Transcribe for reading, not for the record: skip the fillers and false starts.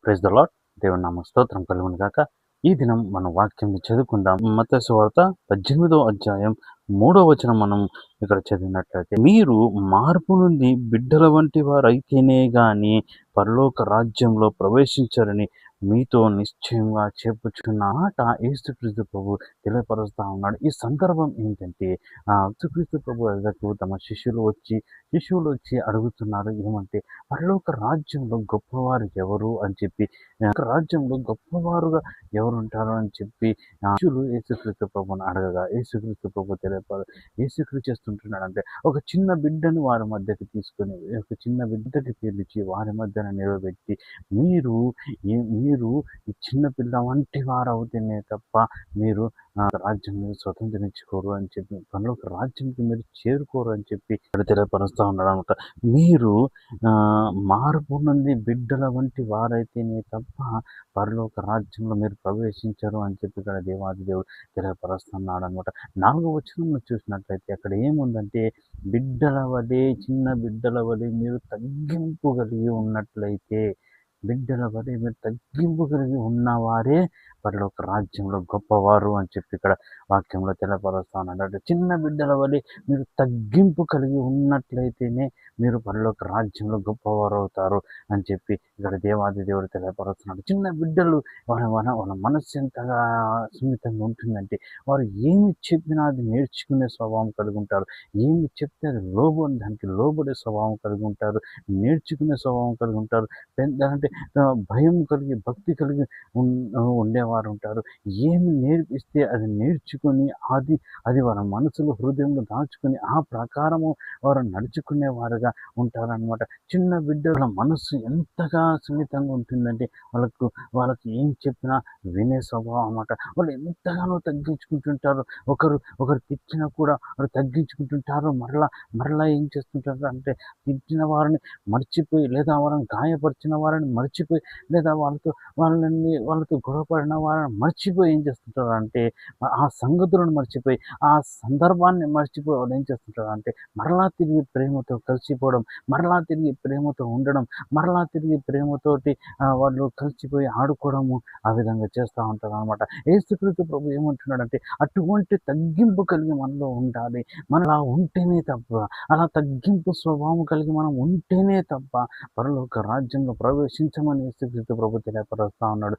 Praise the lord. దేవుని నామ స్తోత్రం కలుగును గాక. ఈ దినం మనం వాక్యంని చదువుకుందాం. మత్తయి సువార్త 18వ అధ్యాయం 3వ వచనం మనం ఇక్కడ చదివినట్లయితే, మీరు మార్పు నుండి బిడ్డల వంటి వారైతేనే గాని పరలోక రాజ్యంలో ప్రవేశించరని మీతో నిశ్చయంగా చెప్పుచున్న మాట యేసుక్రీస్తు ప్రభు తెలియపరుస్తా ఉన్నాడు. ఈ సందర్భం ఏంటంటే, యేసుక్రీస్తు ప్రభు దగ్గరకు శిష్యులు వచ్చి అడుగుతున్నారు ఏమంటే, పరలోక రాజ్యంలో గొప్పవారు ఎవరు అని చెప్పి, రాజ్యంలో గొప్పవారుగా ఎవరుంటారు అని చెప్పి శిష్యులు యేసుక్రీస్తు ప్రభువుని అడగగా, యేసుక్రీస్తు ప్రభు యేసుక్రీస్తు చేస్తుంటున్నాడంటే, ఒక చిన్న బిడ్డను వారి మధ్యకి తీసుకొని, ఒక చిన్న బిడ్డకి పిలిచి వారి మధ్యన నిలబెట్టి, మీరు మీరు ఈ చిన్న పిల్ల వంటి వారు అవుతేనే తప్ప మీరు రాజ్యం మీరు స్వతంత్రించుకోరు అని చెప్పి, పరలోక రాజ్యంకి మీరు చేరుకోరు అని చెప్పి ఇక్కడ తెలియపరుస్తూ ఉన్నాడు అనమాట. మీరు మార్పు నుండి బిడ్డల వంటి వారైతేనే తప్ప పరలోక రాజ్యంలో మీరు ప్రవేశించరు అని చెప్పి ఇక్కడ దేవాది దేవుడు తెలియపరుస్తున్నాడు అనమాట. 4వ వచనంలో చూసినట్లయితే అక్కడ ఏముందంటే, బిడ్డల వలె, చిన్న బిడ్డల వలె మీరు తగ్గింపు కలిగి ఉన్నట్లయితే, బిడ్డల వలె మీరు తగ్గింపు కలిగి ఉన్నవారే పరలోక రాజ్యంలో గొప్పవారు అని చెప్పి ఇక్కడ వాక్యంలో తెలియపరుస్తా ఉన్నాడు. అంటే చిన్న బిడ్డల వలె మీరు తగ్గింపు కలిగి ఉన్నట్లయితేనే మీరు పరలోక రాజ్యంలో గొప్పవారు అవుతారు అని చెప్పి ఇక్కడ దేవాది దేవుడు తెలియపరుస్తున్నాడు. చిన్న బిడ్డలు వాళ్ళ మనస్సు ఎంతగా సున్నితంగా ఉంటుందంటే, వారు ఏమి చెప్పినా అది నేర్చుకునే స్వభావం కలిగి ఉంటారు. ఏమి చెప్తే అది దానికి లోబడే స్వభావం కలిగి ఉంటారు. నేర్చుకునే స్వభావం కలిగి ఉంటారు. అంటే భయం కలిగి, భక్తి కలిగి ఉండేవారు ఉంటారు. ఏమి నేర్పిస్తే అది నేర్చుకొని అది వాళ్ళ మనసులో, హృదయంలో దాచుకొని ఆ ప్రకారము వారు నడుచుకునేవారుగా ఉంటారనమాట. చిన్న బిడ్డల మనస్సు ఎంతగా సున్నితంగా ఉంటుందంటే, వాళ్ళకి ఏం చెప్పినా వినే స్వభావం అన్నమాట. వాళ్ళు ఎంతగానో తగ్గించుకుంటుంటారు. ఒకరు తిట్టినా కూడా వాళ్ళు తగ్గించుకుంటుంటారు. మరలా ఏం చేస్తుంటారు అంటే, తిట్టిన వారిని మర్చిపోయి, లేదా వాళ్ళని గాయపరిచిన వారిని మర్చిపోయి, లేదా వాళ్ళతో గొడవపడిన వారిని మర్చిపోయి ఏం చేస్తుంటారు అంటే, ఆ సంగతులను మర్చిపోయి, ఆ సందర్భాన్ని మర్చిపోయి వాళ్ళు ఏం చేస్తుంటారు అంటే, మరలా తిరిగి ప్రేమతో కలిసిపోవడం, మరలా తిరిగి ప్రేమతో ఉండడం, మరలా తిరిగి ప్రేమతోటి వాళ్ళు కలిసిపోయి ఆడుకోవడము, ఆ విధంగా చేస్తూ ఉంటారు అనమాట. యేసుక్రీస్తు ప్రభు ఏమంటున్నాడంటే, అటువంటి తగ్గింపు కలిగి మనలో ఉండాలి. మనలా ఉంటేనే తప్ప, అలా తగ్గింపు స్వభావం కలిగి మనం ఉంటేనే తప్ప పరలోక రాజ్యంలో ప్రవేశించమని యేసుక్రీస్తు ప్రభు తెలియపరుస్తా ఉన్నాడు.